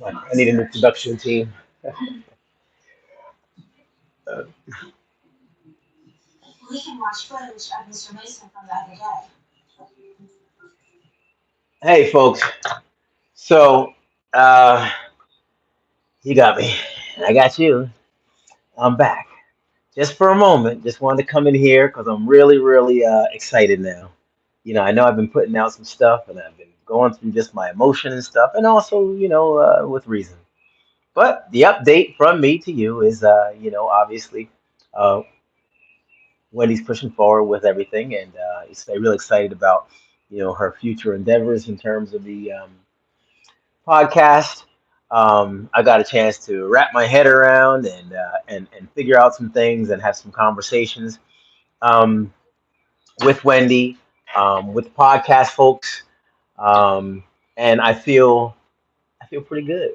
I need a new production team. Uh, hey, folks. So, uh, you got me. I got you. I'm back. Just for a moment. Just wanted to come in here because I'm really, really excited now. I know I've been putting out some stuff and I've been going through just my emotion and stuff, and also, with reason. But the update from me to you is, obviously, uh, Wendy's pushing forward with everything, and I'm really excited about, her future endeavors in terms of the podcast. I got a chance to wrap my head around and figure out some things and have some conversations um, with Wendy, with podcast folks, um, and I feel pretty good.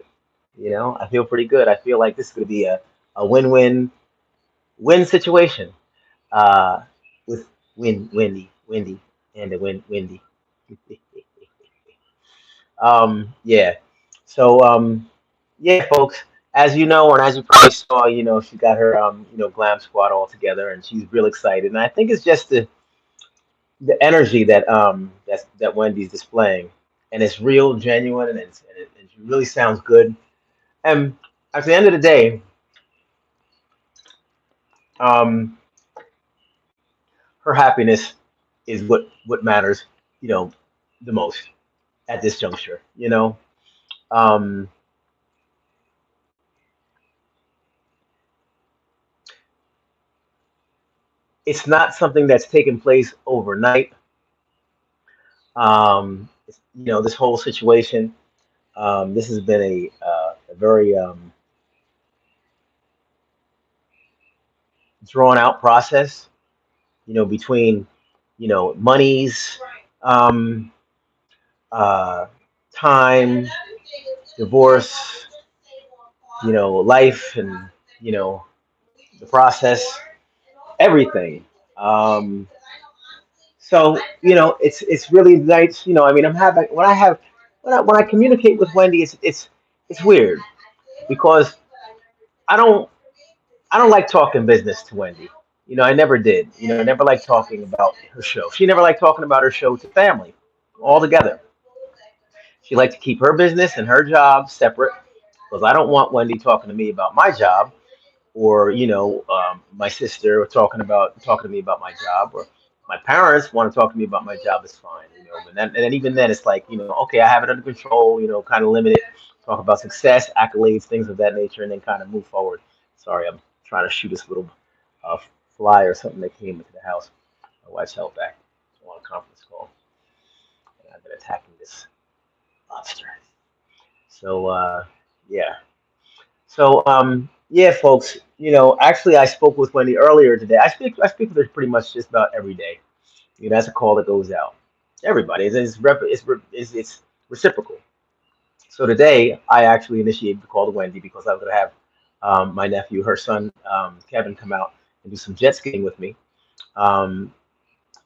I feel pretty good. I feel like this is going to be a win-win situation uh, with Wendy, and the Wendy. Yeah. So, yeah, folks, as you know, and as you probably saw, she got her, glam squad all together, and she's real excited. And I think it's just the energy that Wendy's displaying, and it's real, genuine, and she really sounds good. And at the end of the day, um, her happiness is what matters, you know, the most at this juncture. Um, it's not something that's taken place overnight. This whole situation. This has been a very drawn out process. Between monies, um, uh, time, divorce, life, and you know the process, everything. Um, so it's really nice. I mean, I'm having when I communicate with Wendy, it's weird because I don't I don't like talking business to Wendy. I never did. I never liked talking about her show. She never liked talking about her show to family altogether. She liked to keep her business and her job separate because I don't want Wendy talking to me about my job or my sister talking to me about my job or my parents want to talk to me about my job is fine. And then even then it's like okay, I have it under control. Kind of limit it, talk about success, accolades, things of that nature, and then kind of move forward. Sorry, I'm trying to shoot this little uh, fly or something that came into the house. My wife's held back on a conference call, and I've been attacking this lobster. So yeah. So yeah, folks. Actually, I spoke with Wendy earlier today. I speak with her pretty much just about every day. That's a call that goes out. Everybody, it's reciprocal. So today, I actually initiated the call to Wendy because I was going to have my nephew, her son, Kevin, come out and do some jet skiing with me. Um,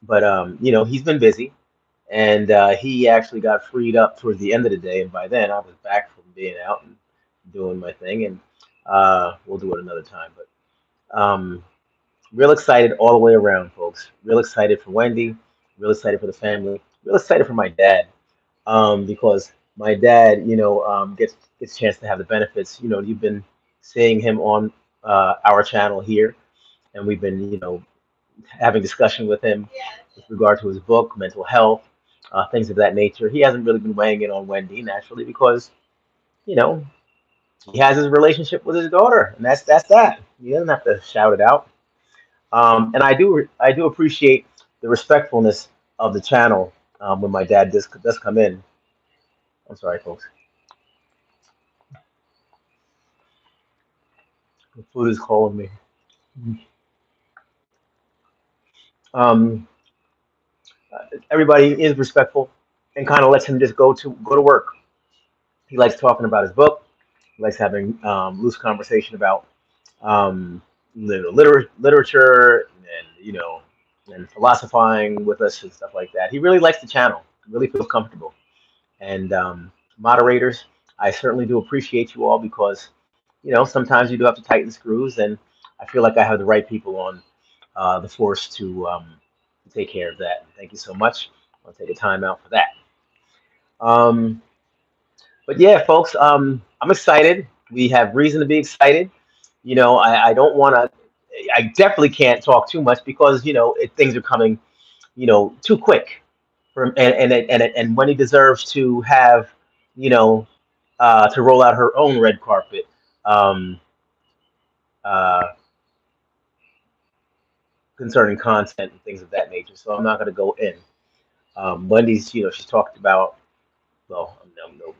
but he's been busy, and he actually got freed up towards the end of the day. And by then, I was back from being out and doing my thing, and we'll do it another time. But real excited all the way around, folks. Real excited for Wendy. Real excited for the family. Real excited for my dad, because my dad, gets a chance to have the benefits. You've been seeing him on our channel here, and we've been, having discussion with him with regard to his book, mental health, things of that nature. He hasn't really been weighing in on Wendy naturally because, you know, he has his relationship with his daughter, and that's that. He doesn't have to shout it out. And I do appreciate the respectfulness of the channel when my dad does come in. I'm sorry, folks. The food is calling me. Um, Everybody is respectful and kind of lets him just go to work. He likes talking about his book. He likes having loose conversation about um, literature and and philosophizing with us and stuff like that. He really likes the channel. Really feels comfortable. And moderators, I certainly do appreciate you all because sometimes you do have to tighten screws, and I feel like I have the right people on the force to take care of that. Thank you so much. I'll take a time out for that. Um, but yeah, folks, I'm excited. We have reason to be excited. I don't want to. I definitely can't talk too much because things are coming too quick. And Wendy deserves to have you know to roll out her own red carpet. Um, uh, Concerning content and things of that nature. So I'm not going to go in. Wendy's, she's talked about, well, no.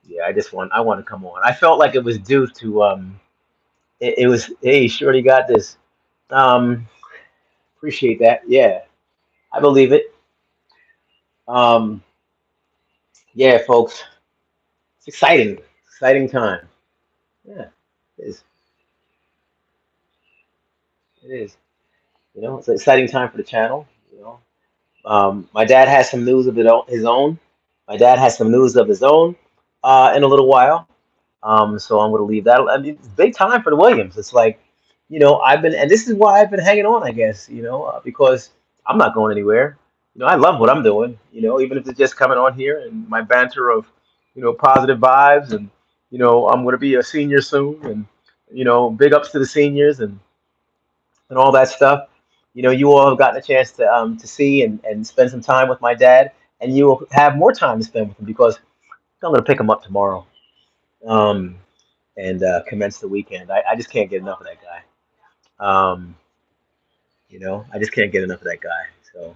Yeah, I want to come on. I felt like it was due to, it was, hey, Shorty got this. Um, Appreciate that. Yeah, I believe it. Um, yeah, folks, it's exciting time. Yeah, it is. It is. It's an exciting time for the channel. My dad has some news of his own. My dad has some news of his own in a little while. So I'm going to leave that. I mean, it's big time for the Williams. It's like, I've been, and this is why I've been hanging on, I guess, because I'm not going anywhere. I love what I'm doing, even if it's just coming on here and my banter of, positive vibes and, I'm going to be a senior soon and, big ups to the seniors and all that stuff. You all have gotten a chance to see and spend some time with my dad, and you will have more time to spend with him because I'm going to pick him up tomorrow um, and commence the weekend. I just can't get enough of that guy. Um, I just can't get enough of that guy. So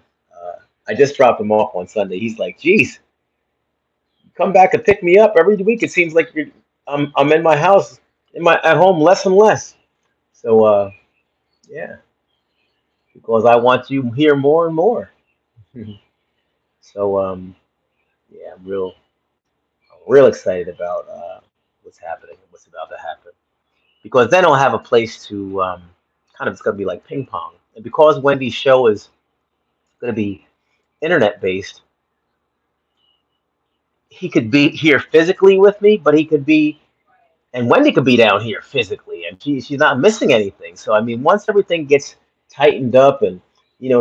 I just dropped him off on Sunday. He's like, "Geez, come back and pick me up every week. It seems like I'm in my house, at home less and less." So yeah, because I want you here more and more. So yeah, I'm real excited about what's happening and what's about to happen because then I'll have a place to kind of it's gonna be like ping pong, and because Wendy's show is gonna be internet based, he could be here physically with me, but he could be and Wendy could be down here physically, and she's not missing anything. So I mean, once everything gets tightened up and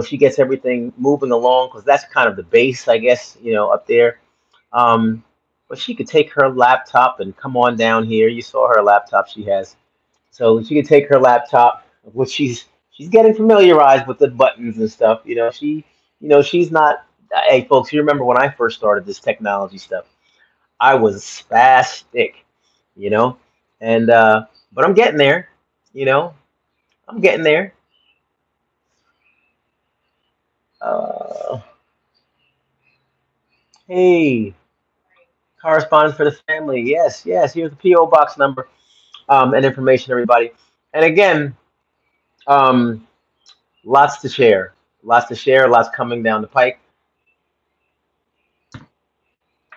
she gets everything moving along, because that's kind of the base, I guess, up there. Um, but she could take her laptop and come on down here. You saw her laptop she has. So she could take her laptop, which she's getting familiarized with the buttons and stuff. She's not. Hey, folks, you remember when I first started this technology stuff? I was spastic, you know, and but I'm getting there. You know, I'm getting there. Uh, hey, correspondence for the family. Yes, yes. Here's the PO box number and information, everybody. And again, um, lots to share. Lots to share. Lots coming down the pike.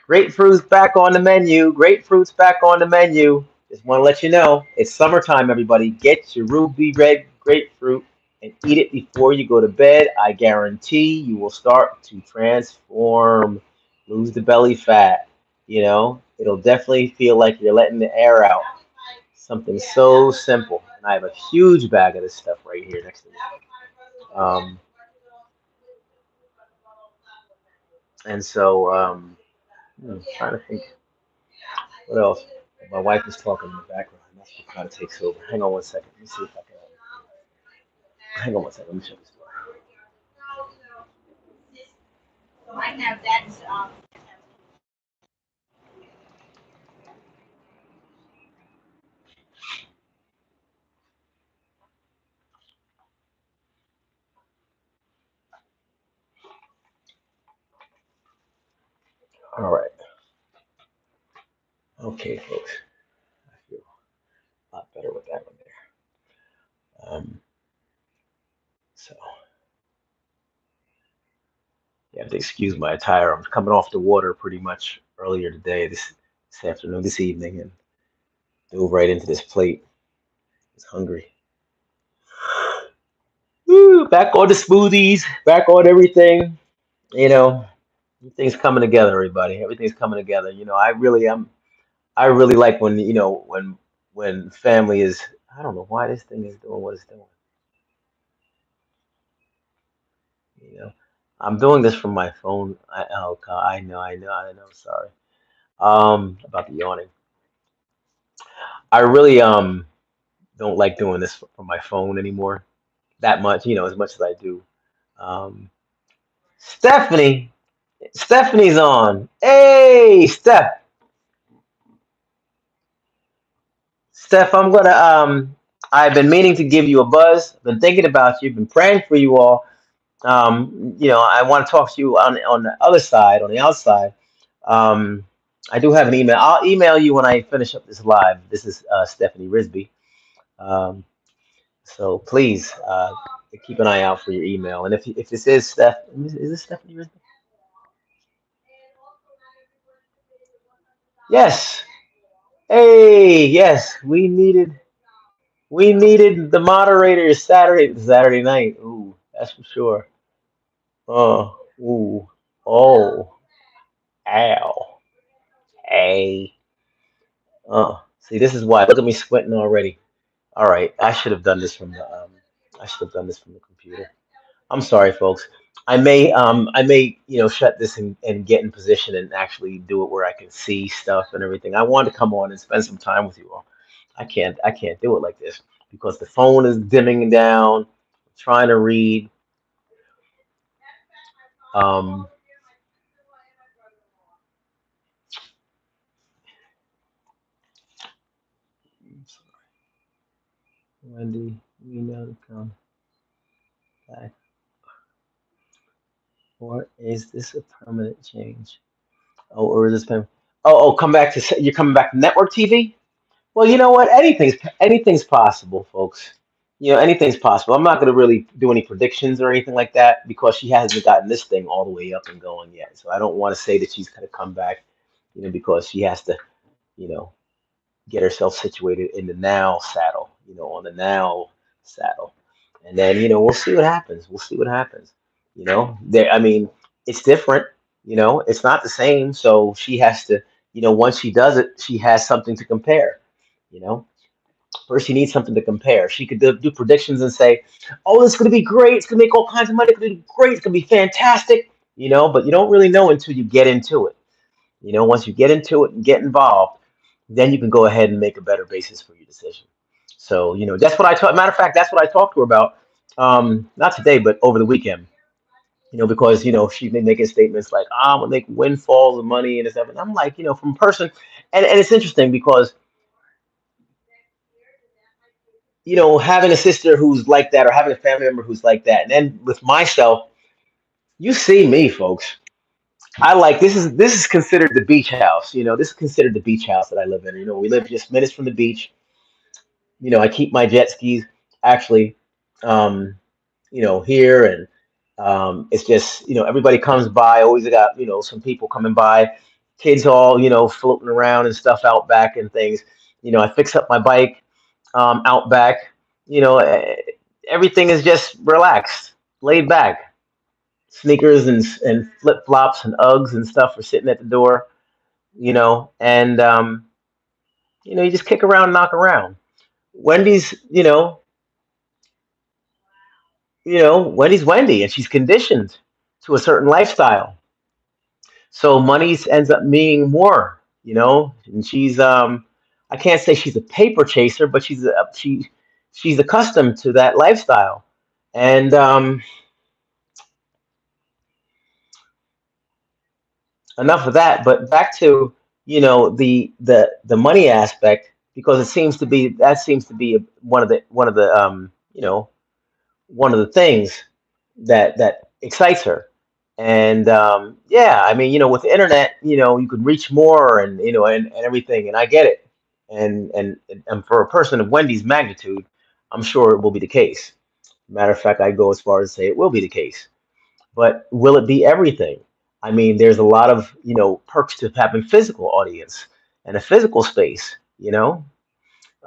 Grapefruits back on the menu. Grapefruits back on the menu. Just want to let you know it's summertime, everybody. Get your ruby red grapefruit and eat it before you go to bed. I guarantee you will start to transform, lose the belly fat. It'll definitely feel like you're letting the air out. Something so simple. And I have a huge bag of this stuff right here next to me. Um, and so, trying to think what else. My wife is talking in the background. That's what kind of takes over. Hang on one second. Let me see if I can. Hang on one second. Let me shut this door. All right. Okay, folks. I feel a lot better with that one there. Um, so you have to excuse my attire. I'm coming off the water pretty much earlier today, this afternoon, this evening, and dove right into this plate. I was hungry. Woo, back on the smoothies, back on everything. You know, everything's coming together, everybody. Everything's coming together. I really like when when family is. I don't know why this thing is doing what it's doing. You know, I'm doing this from my phone. Oh God, I know. Sorry. About the yawning. I really don't like doing this from my phone anymore that much. As much as I do. Um, Stephanie, Stephanie's on. Hey, Steph, I've been meaning to give you a buzz. Been thinking about you. Been praying for you all. I want to talk to you on the other side, on the outside. Um, I do have an email. I'll email you when I finish up this live. This is Stephanie Risby. Um, so please keep an eye out for your email. And if this is is this Stephanie Risby? Yes. Hey, yes. We needed the moderators Saturday night. Ooh, that's for sure. Ooh, oh, ow, hey. See, this is why. Look at me sweating already. All right, I should have done this from the computer. I'm sorry, folks. I may shut this and get in position and actually do it where I can see stuff and everything. I want to come on and spend some time with you all. I can't do it like this because the phone is dimming down. Trying to read. Um, Wendy, email to come back, or is this a permanent change? Oh, or is this permanent? Come back to you're coming back to network TV. Well, you know what? Anything's possible, folks. Anything's possible. I'm not going to really do any predictions or anything like that because she hasn't gotten this thing all the way up and going yet. So I don't want to say that she's going to come back, because she has to, you know, get herself situated in the now saddle, on the now saddle. And then, we'll see what happens. We'll see what happens. I mean, it's different, it's not the same. So she has to, once she does it, she has something to compare, you know. First, she needs something to compare. She could do predictions and say, "Oh, it's going to be great. It's going to make all kinds of money. It's going to be great. It's going to be fantastic." But you don't really know until you get into it. Once you get into it and get involved, then you can go ahead and make a better basis for your decision. So, that's what I talk. Matter of fact, that's what I talked to her about. Not today, but over the weekend. Because she's been making statements like, "I'm gonna make windfalls of money and stuff," and I'm like, from a person, and it's interesting because having a sister who's like that or having a family member who's like that, and then with myself, you see me, folks. I like this is considered the beach house. This is considered the beach house that I live in. We live just minutes from the beach. I keep my jet skis actually, um, here, and it's just everybody comes by. Always got some people coming by, kids all floating around and stuff out back and things. I fix up my bike out back. You know, eh, Everything is just relaxed, laid back. Sneakers and flip flops and Uggs and stuff are sitting at the door. And you just kick around, knock around. Wendy's, Wendy's Wendy, and she's conditioned to a certain lifestyle. So money ends up meaning more, and I can't say she's a paper chaser, but she's accustomed to that lifestyle. And enough of that, but back to, the money aspect, because that seems to be one of the things that excites her. And yeah, I mean, with the internet, you could reach more, and and everything, and I get it. And for a person of Wendy's magnitude, I'm sure it will be the case. Matter of fact, I go as far as to say it will be the case. But will it be everything? I mean, there's a lot of, perks to having physical audience and a physical space,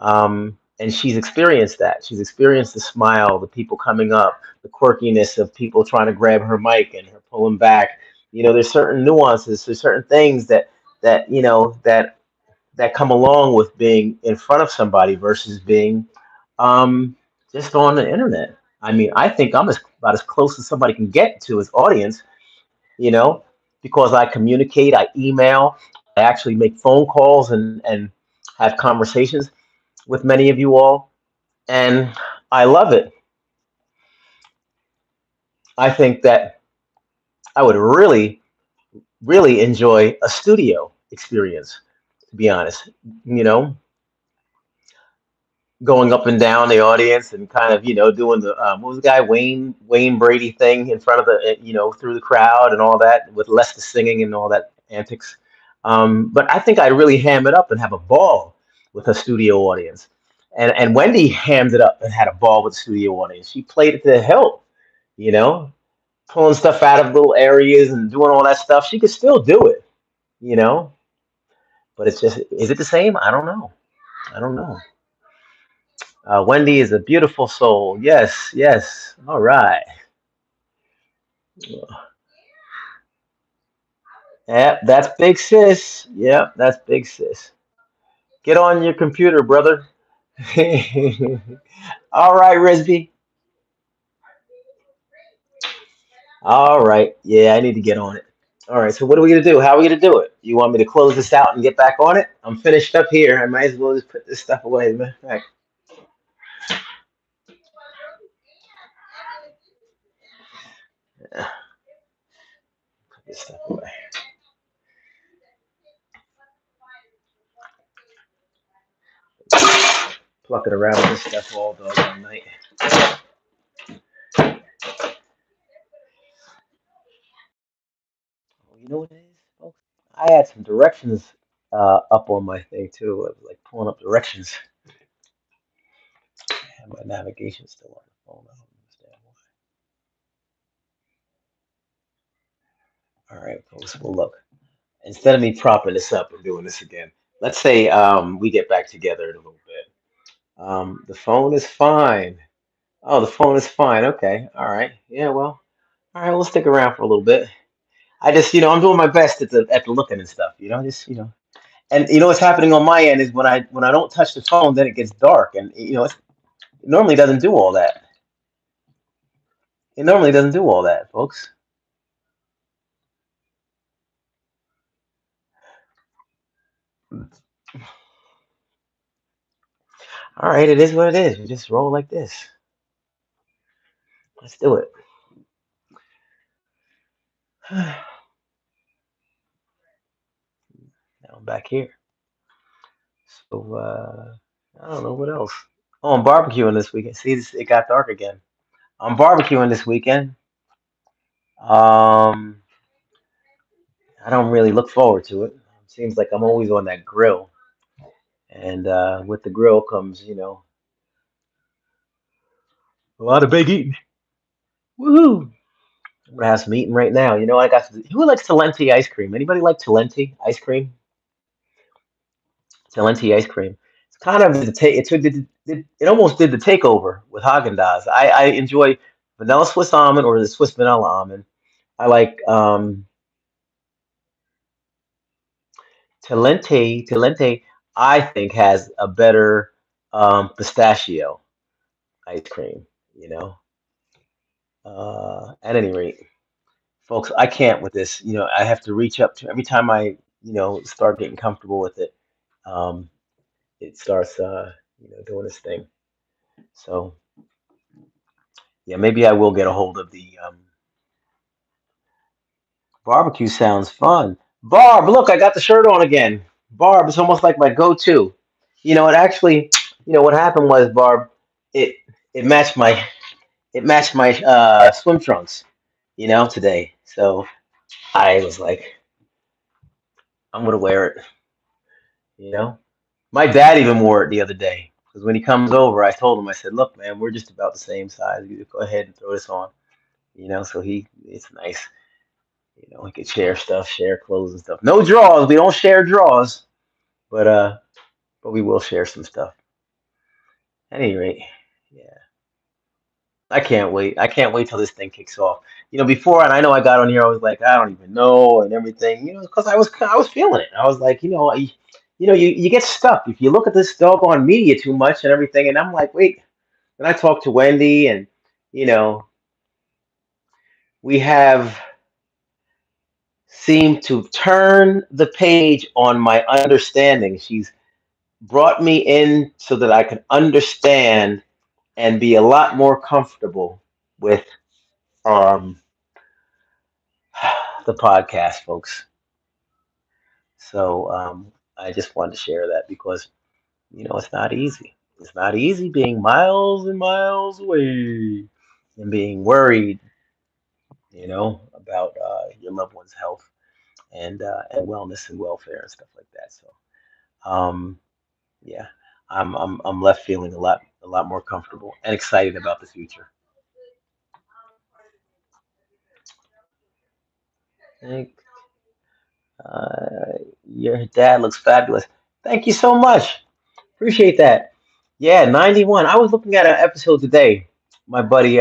and she's experienced that. She's experienced the smile, the people coming up, the quirkiness of people trying to grab her mic and her pulling back. There's certain nuances, there's certain things that come along with being in front of somebody versus being um, just on the internet. I mean, I think I'm about as close as somebody can get to his audience, you know, because I communicate, I email, I actually make phone calls and have conversations with many of you all, and I love it. I think that I would really, really enjoy a studio experience, to be honest. You know, going up and down the audience and kind of doing the what was the guy Wayne Brady thing in front of the through the crowd and all that with less the singing and all that antics. But I think I'd really ham it up and have a ball with a studio audience. And Wendy hammed it up and had a ball with the studio audience. She played it to the hilt, you know, pulling stuff out of little areas and doing all that stuff. She could still do it, you know. But it's just, is it the same? I don't know. I don't know. Wendy is a beautiful soul. Yes, yes. All right. Yep, that's big sis. Yep, that's big sis. Get on your computer, brother. All right, Risby. All right. Yeah, I need to get on it. All right. So what are we gonna do? How are we gonna do it? You want me to close this out and get back on it? I'm finished up here. I might as well just put this stuff away. Matter of fact, yeah, put this stuff away. Plucking around with this stuff all doggone night. Oh, you know what it is, folks? I had some directions up on my thing too. I was like pulling up directions. I have my navigation still on the phone. I don't understand why. All right, folks. Well, look. Instead of me propping this up and doing this again, let's say we get back together in a little bit. The phone is fine. Oh, the phone is fine. Okay. All right. Yeah. Well. All right. We'll stick around for a little bit. I just, I'm doing my best at the looking and stuff. Just, and what's happening on my end is when I don't touch the phone, then it gets dark, and it normally doesn't do all that. It normally doesn't do all that, folks. All right. It is what it is. We just roll like this. Let's do it. Now I'm back here. So I don't know what else. Oh, I'm barbecuing this weekend. See, it got dark again. I'm barbecuing this weekend. Um, I don't really look forward to it. Seems like I'm always on that grill, and with the grill comes, a lot of big eating. Woohoo! I'm gonna have some eating right now. I got who likes Talenti ice cream? Anybody like Talenti ice cream? Talenti ice cream. It's kind of the take. It almost did the takeover with Haagen Dazs. I enjoy vanilla Swiss almond or the Swiss vanilla almond. I like Talente, I think, has a better pistachio ice cream. You know. At any rate, folks, I can't with this. I have to reach up to every time I start getting comfortable with it. Um, it starts doing its thing. So yeah, maybe I will get a hold of the barbecue. Sounds fun. Barb, look, I got the shirt on again. Barb, it's almost like my go-to. It actually, what happened was, Barb, it it matched my swim trunks, today. So I was like, I'm gonna wear it. You know, my dad even wore it the other day. Because when he comes over, I told him, I said, look, man, we're just about the same size. You go ahead and throw this on. So it's nice. We could share stuff, share clothes and stuff. No drawers. We don't share drawers, but we will share some stuff. At any rate, yeah. I can't wait. I can't wait till this thing kicks off. Before, and I know I got on here, I was like, I don't even know and everything. Because I was feeling it. I was like, you get stuck if you look at this doggone media too much and everything. And I'm like, wait. And I talked to Wendy, and you know, we have seemed to turn the page on my understanding. She's brought me in so that I can understand and be a lot more comfortable with um, the podcast, folks. So I just wanted to share that because it's not easy. It's not easy being miles and miles away and being worried, about your loved one's health and wellness and welfare and stuff like that. So um, yeah, I'm left feeling a lot more comfortable and excited about the future. Thank, uh, your dad looks fabulous. Thank you so much. Appreciate that. Yeah, 91. I was looking at an episode today. My buddy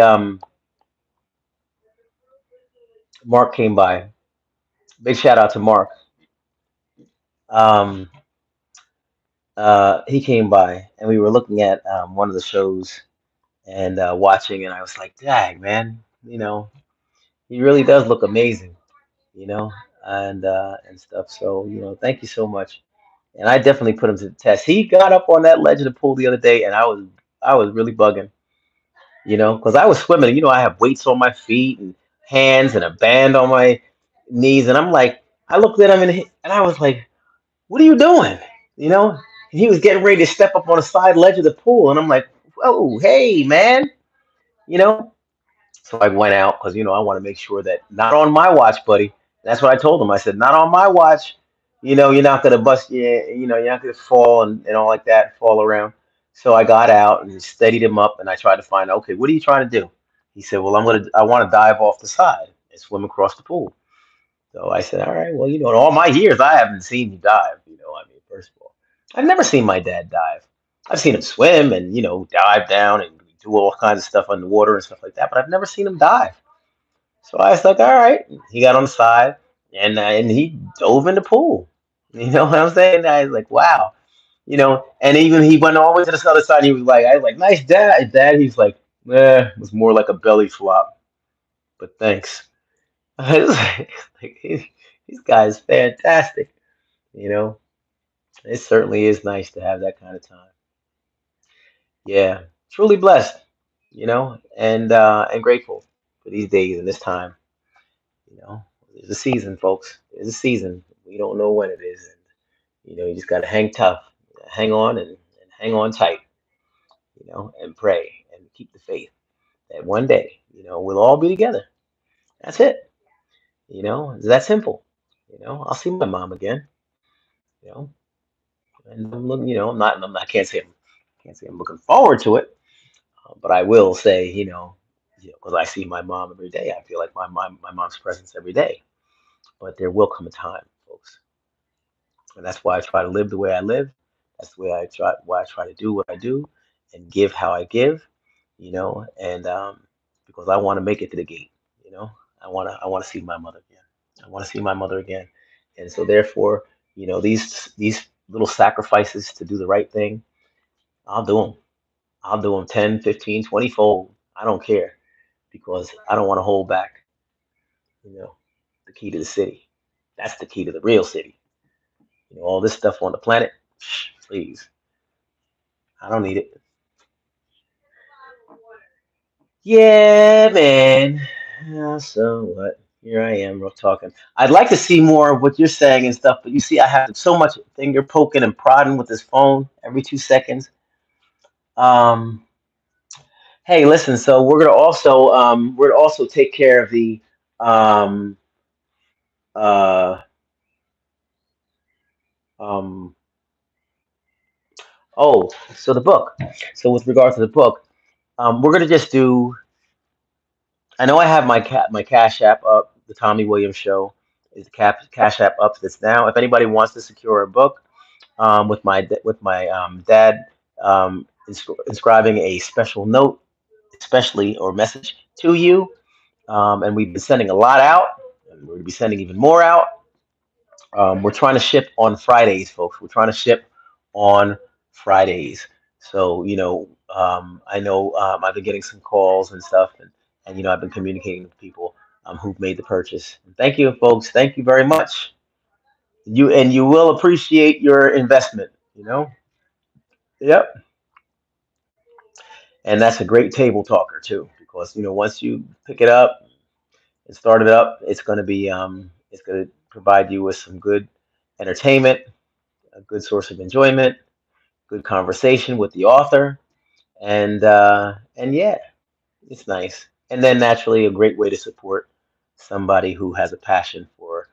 Mark came by. Big shout out to Mark. Um, he came by and we were looking at one of the shows and watching, and I was like, "Dang, man, he really does look amazing, you know, and stuff." So, thank you so much. And I definitely put him to the test. He got up on that ledge of the pool the other day, and I was really bugging, because I was swimming. I have weights on my feet and hands and a band on my knees, and I'm like, I looked at him and I was like, "What are you doing?" You know, and he was getting ready to step up on the side ledge of the pool, and I'm like, "Whoa, hey, man," you know. So I went out because I want to make sure that not on my watch, buddy. That's what I told him. I said, not on my watch. You're not gonna bust. Yeah, you're not gonna fall and all like that, fall around. So I got out and steadied him up, and I tried to find, okay, what are you trying to do? He said, well, I want to dive off the side and swim across the pool. So I said, all right, well, in all my years, I haven't seen you dive. I mean, first of all, I've never seen my dad dive. I've seen him swim and, dive down and do all kinds of stuff underwater and stuff like that, but I've never seen him dive. So I was like, all right. He got on the side and he dove in the pool. You know what I'm saying? I was like, wow. And even he went all the way to the other side. And he was like, I was like, nice dad. He's like, it was more like a belly flop, but thanks. I was like, this guy is fantastic. You know, it certainly is nice to have that kind of time. Yeah, truly blessed, and grateful for these days and this time. There's a season, folks. There's a season. We don't know when it is, and you just gotta hang tough, hang on, and hang on tight, and pray and keep the faith that one day, we'll all be together. That's it. It's that simple. I'll see my mom again. You know, and I'm looking, I can't say I'm looking forward to it, but I will say, because I see my mom every day, I feel like my mom's presence every day. But there will come a time, folks, and that's why I try to live the way I live. That's the way why I try to do what I do, and give how I give, and because I want to make it to the gate, you know, I want to see my mother again. I want to see my mother again, and so therefore, these little sacrifices to do the right thing, I'll do them. I'll do them 10, 15, 20 fold. I don't care because I don't want to hold back. You know, the key to the city. That's the key to the real city. All this stuff on the planet, please, I don't need it. Yeah, man. So what? Here I am, we're talking. I'd like to see more of what you're saying and stuff, but you see, I have so much finger poking and prodding with this phone every 2 seconds. Um, hey, listen. So we're gonna also take care of the um uh um Oh, so the book. So with regard to the book, we're gonna just do. I know I have my Cash App up. The Tommy Williams Show is the Cash App up that's now. If anybody wants to secure a book, with my dad inscribing a special note, especially or message to you, and we've been sending a lot out, and we're gonna be sending even more out. We're trying to ship on Fridays, folks. We're trying to ship on Fridays. So, I know I've been getting some calls and stuff, and I've been communicating with people who've made the purchase. And thank you, folks. Thank you very much. You will appreciate your investment. Yep. And that's a great table talker too, because once you pick it up and start it up, it's going to provide you with some good entertainment, a good source of enjoyment, good conversation with the author, and yeah, it's nice. And then naturally, a great way to support somebody who has a passion for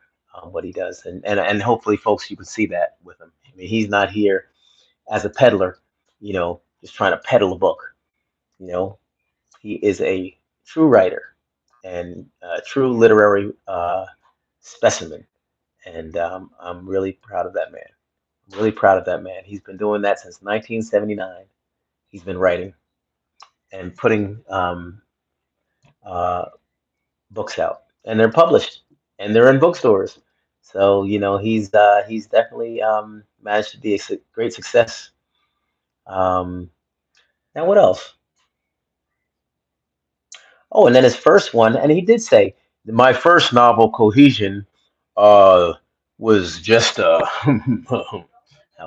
what he does, and hopefully, folks, you can see that with him. I mean, he's not here as a peddler, just trying to peddle a book. You know, he is a true writer and a true literary specimen, and I'm really proud of that man. I'm really proud of that man. He's been doing that since 1979. He's been writing and putting uh, books out, and they're published, and they're in bookstores. So he's definitely managed to be a great success. Um, now what else? Oh, and then his first one, and he did say my first novel, Cohesion, uh, was just how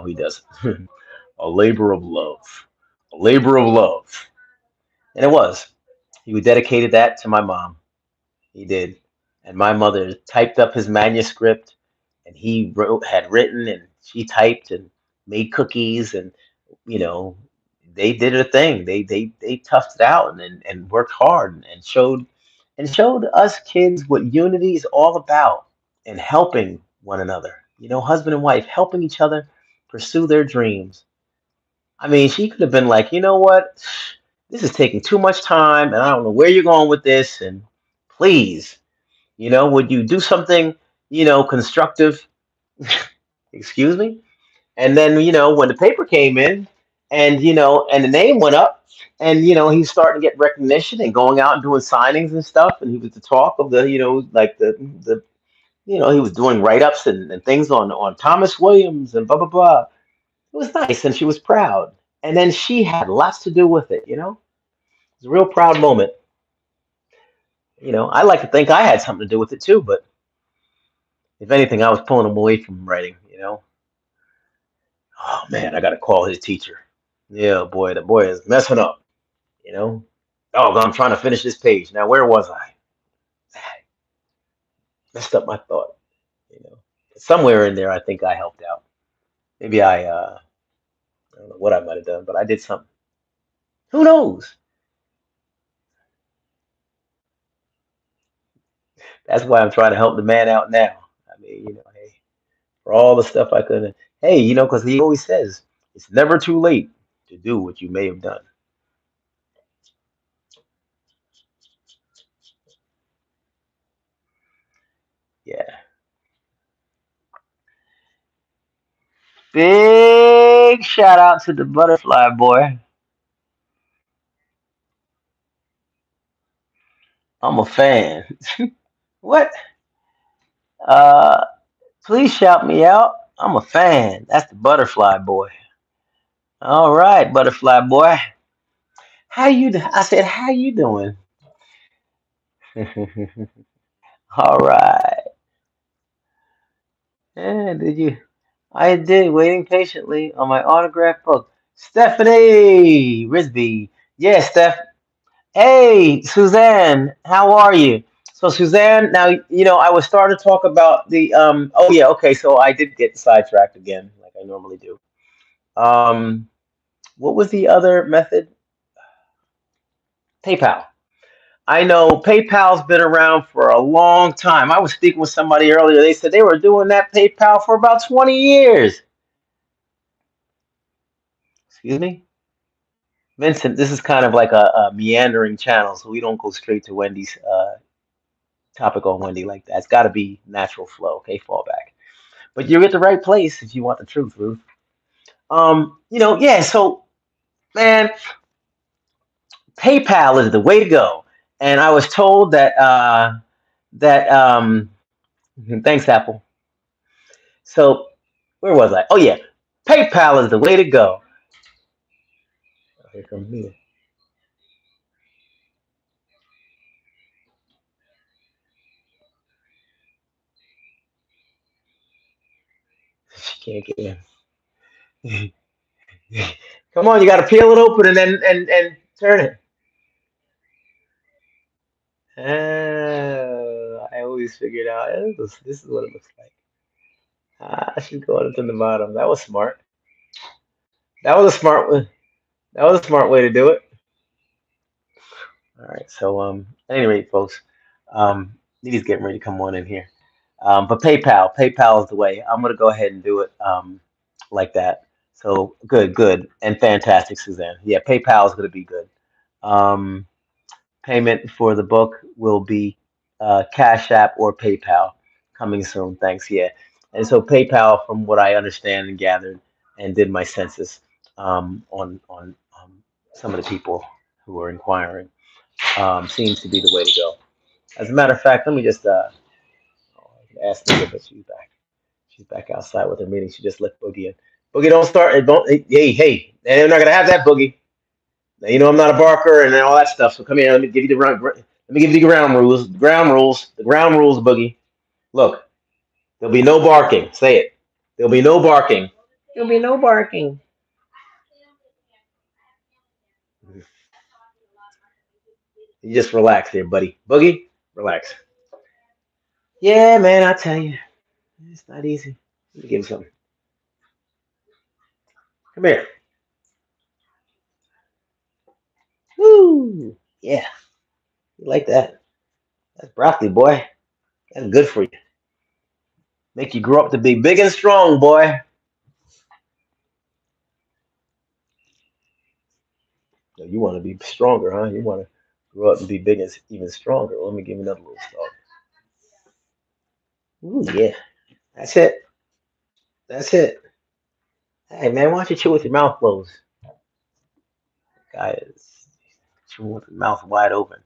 he does it, a labor of love, a labor of love, and it was. He dedicated that to my mom. He did. And my mother typed up his manuscript, and he had written, and she typed and made cookies, and you know, they did a thing. They toughed it out and worked hard and showed us kids what unity is all about and helping one another. Husband and wife helping each other pursue their dreams. I mean, she could have been like, you know what? This is taking too much time, and I don't know where you're going with this. And please, would you do something, constructive? Excuse me. And then, when the paper came in, and the name went up, and he's starting to get recognition and going out and doing signings and stuff. And he was the talk of the, like the he was doing write ups and things on Thomas Williams and blah blah blah. It was nice, and she was proud. And then she had lots to do with it. It was a real proud moment. I like to think I had something to do with it too, but if anything, I was pulling him away from writing. Oh man, I got to call his teacher. Yeah, boy, the boy is messing up. You know. Oh, I'm trying to finish this page. Now, where was I? Messed up my thought. You know, Somewhere in there, I think I helped out. Maybe I don't know what I might have done, but I did something. Who knows? That's why I'm trying to help the man out now. I mean, hey, for all the stuff I couldn't. Hey, because he always says it's never too late to do what you may have done. Yeah. Big shout out to the butterfly boy. I'm a fan. What? Uh, Please shout me out. I'm a fan. That's the butterfly boy. All right, butterfly boy. I said, how you doing? All right. Yeah, did you? I did, waiting patiently on my autograph book. Stephanie Risby. Yeah, Steph. Hey, Suzanne, how are you? So, Suzanne, now, I was starting to talk about oh, yeah, okay, so I did get sidetracked again, like I normally do. Um, what was the other method? PayPal. I know PayPal's been around for a long time. I was speaking with somebody earlier. They said they were doing that PayPal for about 20 years. Excuse me, Vincent. This is kind of like a meandering channel, so we don't go straight to Wendy's topic on Wendy like that. It's got to be natural flow. Okay, fall back. But you're at the right place if you want the truth, Ruth. Yeah. So, man, PayPal is the way to go. And I was told that thanks, Apple. So where was I? Oh yeah, PayPal is the way to go. Here comes me. She can't get in. Come on, you got to peel it open and then and turn it. I always figured out this is what it looks like. She's going to the bottom. That was smart. That was a smart one. That was a smart way to do it. All right. So at any rate, folks, Needy's getting ready to come on in here. But PayPal is the way. I'm gonna go ahead and do it like that. So good, good, and fantastic, Suzanne. Yeah, PayPal is gonna be good. Um, Payment for the book will be Cash App or PayPal coming soon. Thanks. Yeah, and so PayPal, from what I understand and gathered, and did my census on some of the people who are inquiring, seems to be the way to go. As a matter of fact, let me just ask Nita, but she's back. She's back outside with her meeting. She just let Boogie in. Boogie, don't start. Don't. Hey. They're not gonna have that, Boogie. Now, you know I'm not a barker and all that stuff. So come here. Let me give you the run. Let me give you the ground rules. The ground rules. The ground rules, Boogie. Look, there'll be no barking. Say it. There'll be no barking. There'll be no barking. You just relax there, buddy. Boogie, relax. Yeah, man. I tell you, it's not easy. Let me give him something. Come here. Woo. Yeah, you like that? That's broccoli, boy. That's good for you. Make you grow up to be big and strong, boy. So you want to be stronger, huh? You want to grow up and be big and even stronger. Let me give you another little salt. Ooh, yeah. That's it. That's it. Hey, man, why don't you chew with your mouth closed? Guy is chewing with his mouth wide open.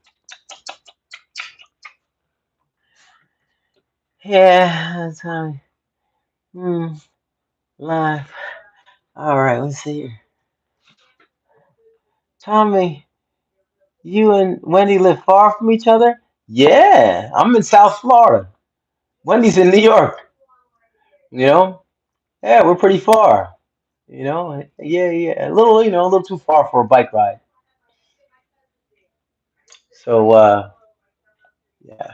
Yeah, that's how. Hmm, live. All right, let's see here. Tommy, you and Wendy live far from each other? Yeah, I'm in South Florida. Wendy's in New York. You know? Yeah, we're pretty far. Yeah, a little too far for a bike ride. So, yeah,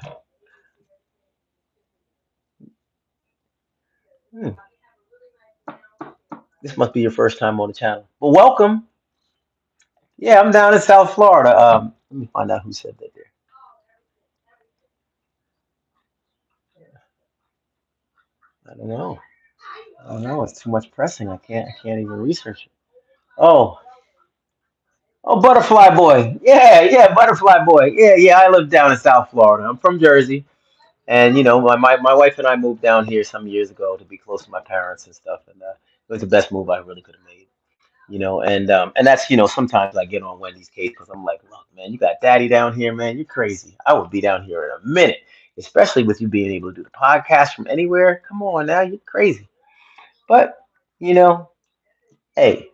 hmm, this must be your first time on the channel. Well, welcome. Yeah, I'm down in South Florida. Let me find out who said that there. I don't know. I don't know. It's too much pressing. I can't even research it. Oh, oh, Butterfly Boy. Yeah, Butterfly Boy. Yeah. I live down in South Florida. I'm from Jersey, and my wife and I moved down here some years ago to be close to my parents and stuff, and it was the best move I really could have made. And that's sometimes I get on Wendy's case because I'm like, look, man, you got daddy down here, man, you're crazy. I would be down here in a minute, especially with you being able to do the podcast from anywhere. Come on now, you're crazy. But you know, hey,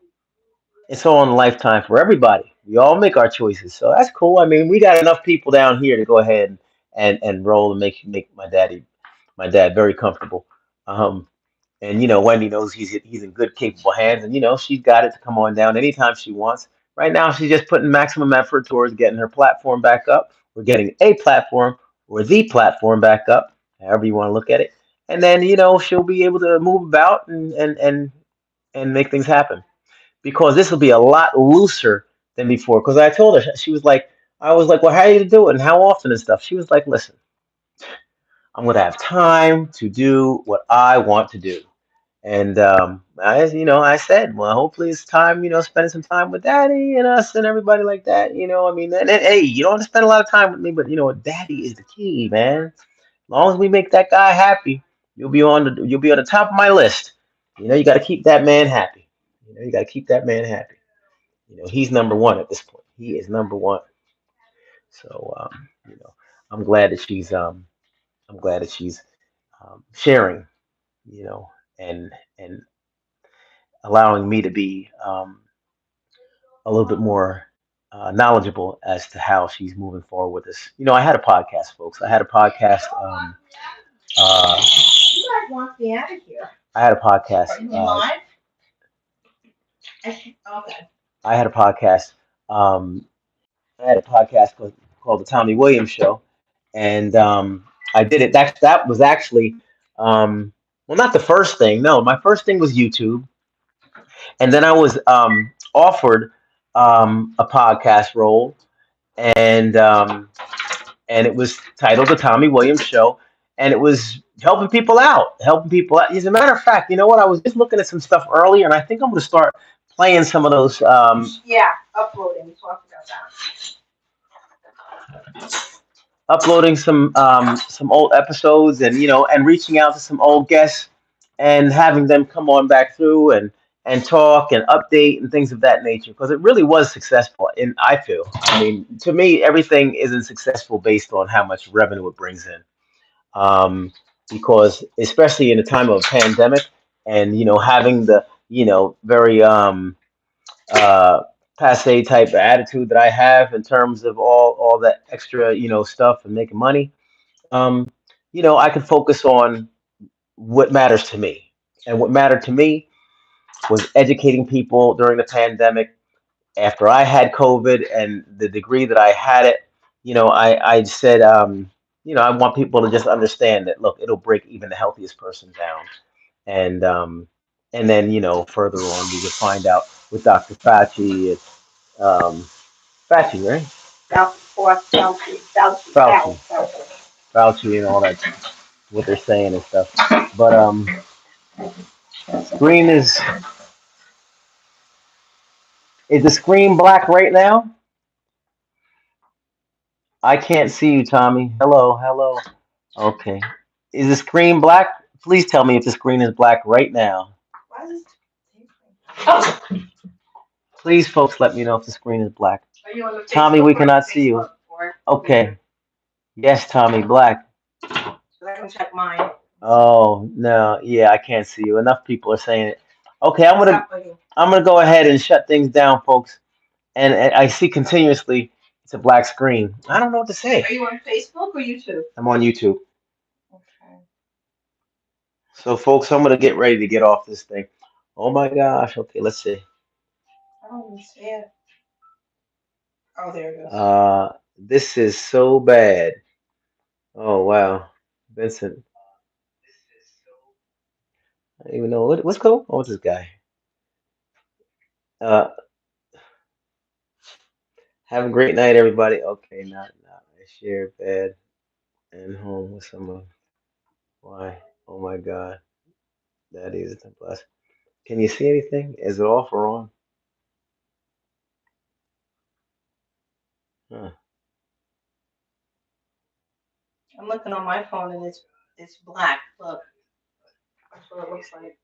it's all in a lifetime for everybody. We all make our choices, so that's cool. I mean, we got enough people down here to go ahead and roll and make my dad very comfortable. Um, and Wendy knows he's in good, capable hands, and she's got it to come on down anytime she wants. Right now, she's just putting maximum effort towards getting her platform back up. We're getting a platform or the platform back up, however you want to look at it. And then she'll be able to move about and make things happen because this will be a lot looser than before. Because I told her, she was like, I was like, well, how are you gonna do it and how often and stuff. She was like, listen, I'm gonna have time to do what I want to do. And I said, well, hopefully it's time, spending some time with Daddy and us and everybody like that. I mean, and hey, you don't have to spend a lot of time with me, but Daddy is the key, man. As long as we make that guy happy, you'll be on the top of my list. You got to keep that man happy. You got to keep that man happy. He's number one at this point. He is number one. So, I'm glad that she's sharing, you know, and allowing me to be a little bit more knowledgeable as to how she's moving forward with this. I had a podcast, folks. I had a podcast. Uh, You guys want me out of here? I had a podcast. Are you live? Okay. I had a podcast. Um, I had a podcast called the Tommy Williams Show, and I did it. That was actually, well, not the first thing. No, my first thing was YouTube, and then I was offered a podcast role, and and it was titled The Tommy Williams Show, and it was helping people out, helping people out. As a matter of fact, you know what? I was just looking at some stuff earlier, and I think I'm going to start playing some of those. Yeah, uploading. We talked about Uploading some old episodes, and and reaching out to some old guests and having them come on back through and talk and update and things of that nature, because it really was successful. And I mean, to me, everything isn't successful based on how much revenue it brings in. um, because especially in a time of a pandemic, and having the very uh, passe type of attitude that I have in terms of all that extra stuff and making money. um, I can focus on what matters to me, and what mattered to me was educating people during the pandemic. After I had COVID and the degree that I had it, I said, I want people to just understand that, look, it'll break even the healthiest person down. And then, further on, we could find out with Dr. Fauci, um, Fauci, right? that. Fauci, Fauci, and all that, what they're saying and stuff. But screen is the screen black right now? I can't see you, Tommy. Hello, hello. Okay. Is the screen black? Please tell me if the screen is black right now. Why is this? Oh, Please, folks, let me know if the screen is black. are you on the Tommy, Facebook we or cannot see you. Facebook or Okay. Yes, Tommy, black. so I can check mine. Oh no, yeah, I can't see you. Enough people are saying it. Okay, Stop looking. I'm gonna go ahead and shut things down, folks. And I see continuously it's a black screen. I don't know what to say. Are you on Facebook or YouTube? I'm on YouTube. Okay. So, folks, I'm gonna get ready to get off this thing. Oh my gosh. Okay, let's see. I don't even see it. Oh, there it is. This is so bad. Oh wow, Vincent. I don't even know what's cool. Oh, what's this guy? Uh, have a great night, everybody. Okay, not I share bed and home with someone. Why? Oh my God, that is a plus. Can you see anything? Is it off or on? Huh. I'm looking on my phone and it's black. Look, that's what it looks like.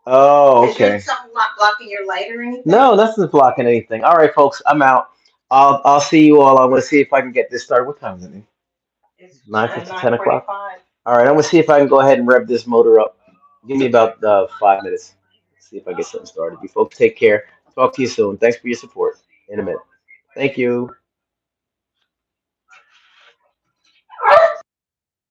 Oh, Is there okay. something not blocking your light or anything? No, nothing's blocking anything. All right, folks, I'm out. I'll see you all. I'm gonna see if I can get this started. What time is it? It's 9:50, 10 o'clock. 9:45. All right, I'm gonna see if I can go ahead and rev this motor up. Give me about 5 minutes. See if I get something started. You folks take care. Talk to you soon. Thanks for your support. In a minute. Thank you.